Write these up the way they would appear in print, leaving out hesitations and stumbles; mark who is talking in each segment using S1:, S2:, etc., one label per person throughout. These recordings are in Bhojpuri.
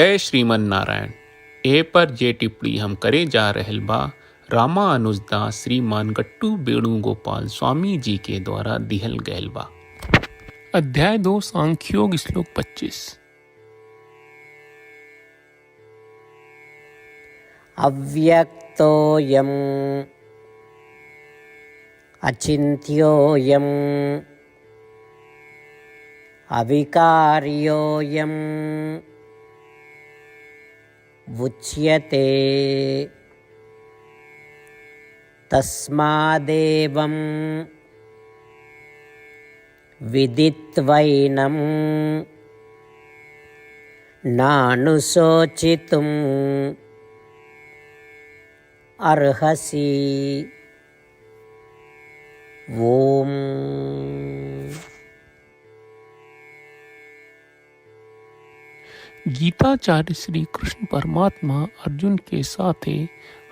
S1: जय श्रीमन नारायण। ए पर जे टिप्पणी हम करे जा रहल बा रामा अनुजदास श्रीमान गट्टू वेणुगोपाल स्वामी जी के द्वारा दिहल गयल बा। अध्याय 2 सांख्योग श्लोक 25।
S2: अव्यक्तोऽयम् अचिन्त्योऽयम् अविकार्योऽयम् उच्यते तस्मादेवं विदित्वैनं नानुशोचितुम् अर्हसि। ओम।
S1: गीताचार्य श्री कृष्ण परमात्मा अर्जुन के साथे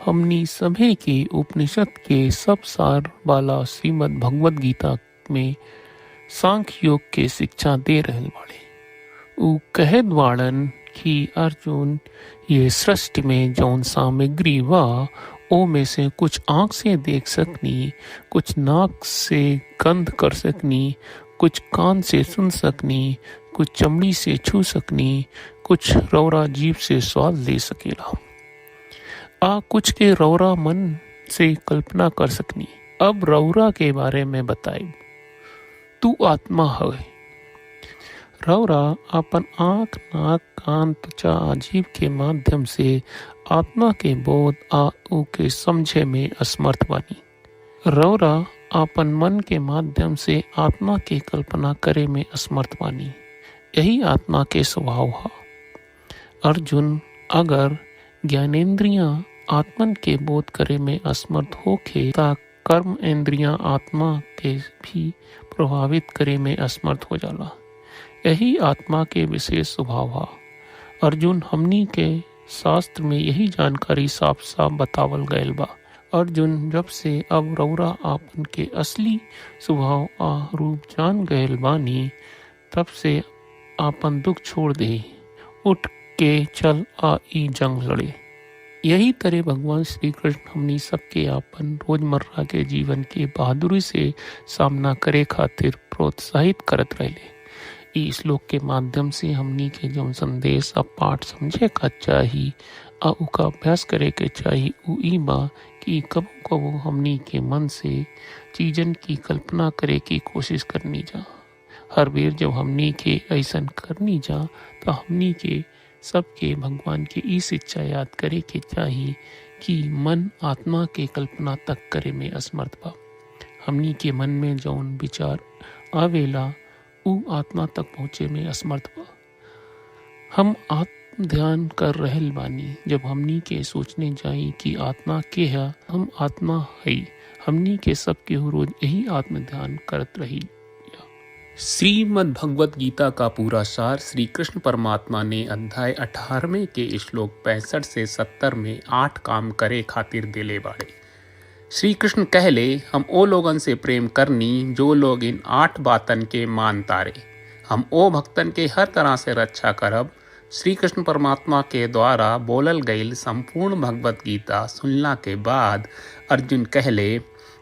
S1: हमनी सभे के उपनिषद के सब सार वाला श्रीमद् भगवद गीता में सांख्य योग के शिक्षा दे रहल बाड़े। उ कहत बाड़न कि अर्जुन ये सृष्टि में जौन सामग्री बा ओ में से कुछ आँख से देख सकनी, कुछ नाक से गंध कर सकनी, कुछ कान से सुन सकनी, कुछ चमड़ी से छू सकनी, कुछ रौरा जीभ से स्वाद ले सकेला, कुछ के रौरा मन से कल्पना कर सकनी। अब रौरा के बारे में बताई। तू आत्मा है। रौरा अपन आँख, नाक, कान, त्वचा, जीभ के माध्यम से आत्मा के बोध उ के समझे में असमर्थ बानी। रौरा अपन मन के माध्यम से आत्मा के कल्पना करे में असमर्थ बानी। यही आत्मा के स्वभाव है। अर्जुन, अगर ज्ञानेंद्रियां आत्मन के बोध करे में असमर्थ होके ता कर्म इंद्रियां आत्मा के भी प्रभावित करे में असमर्थ हो जाला। यही आत्मा के विशेष स्वभाव है। अर्जुन, हमनी के शास्त्र में यही जानकारी साफ साफ बतावल गयल बा। अर्जुन, जब से अब रौरा आपन के असली स्वभाव रूप जान गयल बानी, तब से आपन दुख छोड़ दे, उठ के चल ई जंग लड़े। यही तरह भगवान श्री कृष्ण हमनी सबके आपन रोजमर्रा के जीवन के बहादुरी से सामना करे खातिर प्रोत्साहित करत रहले। ई श्लोक के माध्यम से हमनी के जो संदेश अब पाठ समझे का चाही उका अभ्यास करे के चाही उ ई बा कि कबो कबो हमनी के मन से चीजन की कल्पना करे की कोशिश करनी जा। हर बेर जब हमनी के ऐसन करनी जा तो हमनी के सबके भगवान के ई शिक्षा याद करे के चाही कि मन आत्मा के कल्पना तक करे में असमर्थ बा। हमनी के मन में जौन विचार आवेला उ आत्मा तक पहुँचे में असमर्थ बा। हम आत्म ध्यान कर रहल बानी। जब हमनी के सोचने जाई कि आत्मा के है, हम आत्मा है, हमनी के सब के रोज यही आत्म ध्यान करत रही। श्रीमद् भगवद गीता का पूरा सार श्री कृष्ण परमात्मा ने अध्याय 18 के श्लोक 65 से 70 में 8 काम करे खातिर दिले बाड़े। श्री कृष्ण कहले, हम ओ लोगन से प्रेम करनी जो लोग इन 8 बातन के मान तारे। हम ओ भक्तन के हर तरह से रक्षा करब। श्री कृष्ण परमात्मा के द्वारा बोलल गईल संपूर्ण भगवद गीता सुनला के बाद अर्जुन कहले,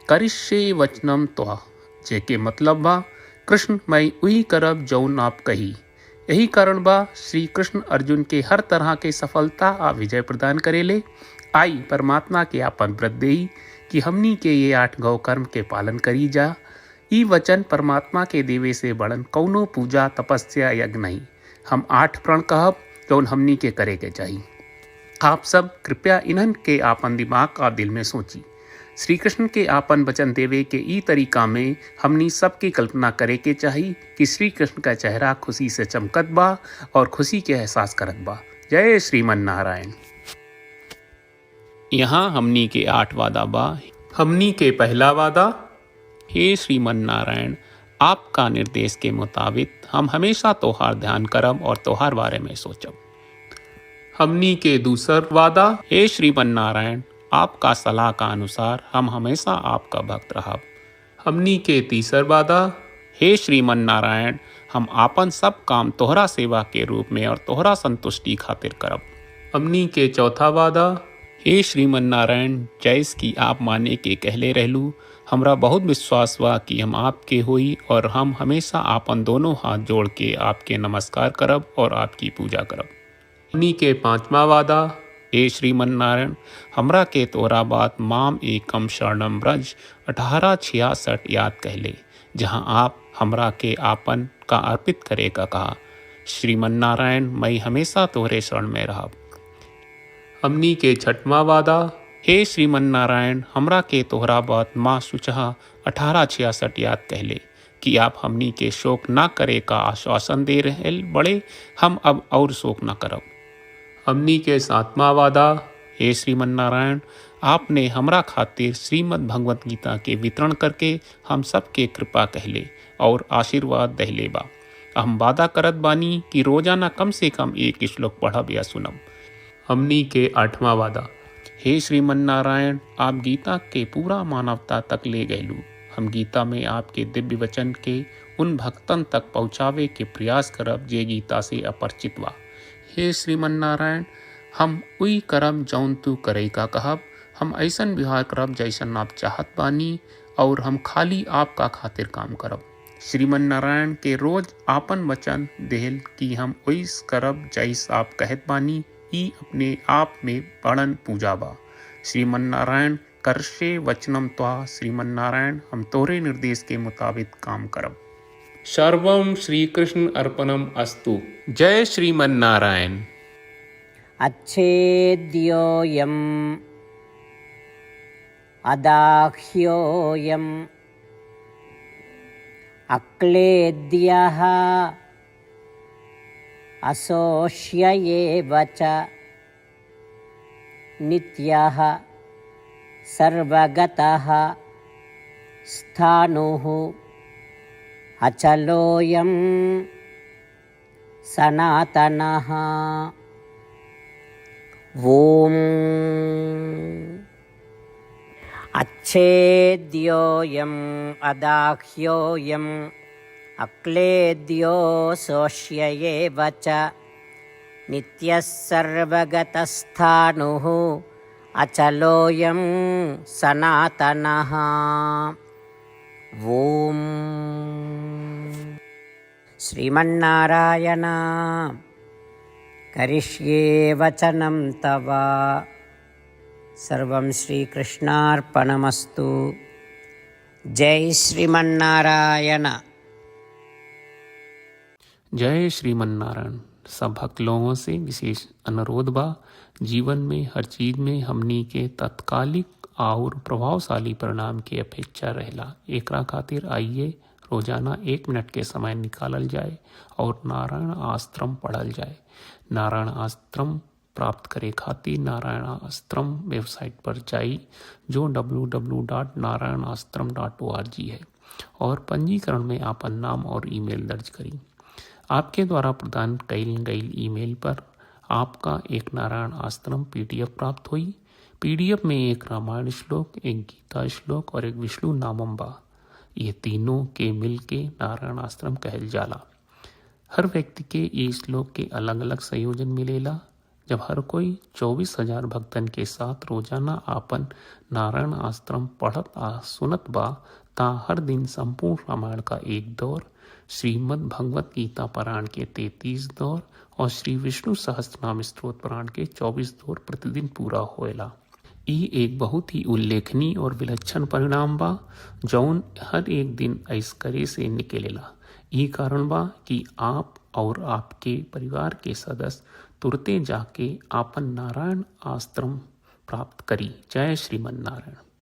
S1: करिष्ये वचनम त्वा, जेके मतलब बा कृष्ण मैं उही करब जौन आप कही। यही कारण बा श्री कृष्ण अर्जुन के हर तरह के सफलता विजय प्रदान करेले। आई परमात्मा के आपन व्रत देई कि हमनी के ये 8 गौ कर्म के पालन करी जा। ई वचन परमात्मा के देवे से बड़न कौनो पूजा तपस्या यज्ञ नहीं। हम 8 प्रण कहब जौन हमनी के करे के चाहिए। आप सब कृपया इन्हन के आपन दिमाग और दिल में सोची। श्री कृष्ण के आपन वचन देवे के ई तरीका में हमनी सबकी कल्पना करे के चाहिए कि श्री कृष्ण का चेहरा खुशी से चमकत बा और खुशी के एहसास करत बा। जय श्रीमन नारायण। यहाँ हमनी के 8 वादा बा। हमनी के पहला वादा, हे श्रीमन नारायण, आपका निर्देश के मुताबिक हम हमेशा तोहार ध्यान करब और तोहार बारे में सोचब। हमनी के दूसर वादा, हे श्रीमन नारायण, आपका सलाह का अनुसार हम हमेशा आपका भक्त रहब। हमनी के तीसर वादा, हे श्रीमन नारायण, हम आपन सब काम तोहरा सेवा के रूप में और तोहरा संतुष्टि खातिर करब। हमनी के चौथा वादा, हे श्रीमन नारायण, जैस की आप माने के कहले रहलू, हमरा बहुत विश्वास बा कि हम आपके होई और हम हमेशा आपन दोनों हाथ जोड़ के आपके नमस्कार करब और आपकी पूजा करब। हमनी के पांचवा वादा, हे श्रीमन नारायण, हमरा के तोरा बात माम एकम शरणम ब्रज 1866 याद कहले, जहाँ आप हमरा के आपन का अर्पित करे का कहा। श्रीमन नारायण, मैं हमेशा तोहरे शरण में रहब। हमनी के छठवां वादा, हे श्रीमन नारायण, हमरा के तोहरा बात माँ सुचहा 1866 याद कहले कि आप हमनी के शोक ना करे का आश्वासन दे रहे बड़े, हम अब और शोक ना करब। हमनी के सातवां वादा, हे श्रीमन नारायण, आपने हमरा खातिर श्रीमद् भगवत गीता के वितरण करके हम सबके कृपा कहले और आशीर्वाद दहले बा। हम वादा करत बानी कि रोजाना कम से कम एक श्लोक पढ़ब या सुनब। हमनी के आठवां वादा, हे श्रीमन नारायण, आप गीता के पूरा मानवता तक ले गयलू। हम गीता में आपके दिव्य वचन के उन भक्तन तक पहुँचावे के प्रयास करब जे गीता से अपरिचित बा। हे श्रीमन नारायण, हम उई करब जौन तू करे का कहब। हम ऐसन व्यवहार करब जैसन आप चाहत बानी और हम खाली आपका खातिर काम करब। श्रीमन नारायण के रोज आपन वचन देहल कि हम ओइस करब जैस आप कहत बानी, ई अपने आप में बड़न पूजा बा। श्रीमन नारायण, करशे वचनम त्वा। श्रीमन नारायण, हम तोरे निर्देश के मुताबिक काम करब। सर्वम श्री कृष्ण अर्पणम अस्तु। जय श्रीमन नारायण।
S2: अच्छेद्योऽयम् अदाह्योऽयम् अक्लेद्यः अशोष्य एव च नित्यः सर्वगतः स्थाणुः अचलोऽयं सनातनः। ॐ अच्छेद्योऽयम् अदाह्योऽयम् अक्लेद्यो शोष्य एव च नित्यः सर्वगतस्थाणुः अचलोऽयं सनातनः। ॐ श्रीमन्नारायण, करिष्ये वचनं तव। सर्वं श्रीकृष्णार्पणमस्तु। जय श्रीमन्नारायण।
S1: जय श्रीमन नारायण। सब भक्त लोगों से विशेष अनुरोध बा, जीवन में हर चीज में हमनी के तत्कालिक और प्रभावशाली परिणाम की अपेक्षा रहेला। एकरा खातिर आइए रोजाना 1 मिनट के समय निकालल जाए और नारायण आश्रम पढ़ल जाए। नारायण आश्रम प्राप्त करे खातिर नारायण आश्रम वेबसाइट पर जाई, जो www.narayanashram.org है, और पंजीकरण में आपन नाम और ईमेल दर्ज करी। आपके द्वारा प्रदान कईल गई ईमेल पर आपका एक नारायण आश्रम PDF प्राप्त हुई। PDF में एक रामायण श्लोक, एक गीता श्लोक और एक विष्णु नामम बा। ये तीनों के मिल के नारायण आश्रम कहल जाला। हर व्यक्ति के ये श्लोक के अलग अलग संयोजन मिलेला। जब हर कोई 24,000 भक्तन के साथ रोजाना आपन नारायण आश्रम पढ़त आ सुनत बा, ता हर दिन संपूर्ण रामायण का 1 दौर, श्रीमद् भगवत गीता पारायण के 33 दौर और श्री विष्णु सहस्त्रनाम स्तोत्र पारायण के 24 दौर प्रतिदिन पूरा होएला। ई एक बहुत ही उल्लेखनीय और विलक्षण परिणाम बा, जौन हर एक दिन ऐस करे से निकलेला। ई कारण बा कि आप और आपके परिवार के सदस्य तुरते जाके आपन नारायण आश्रम प्राप्त करी। जय श्रीमन नारायण।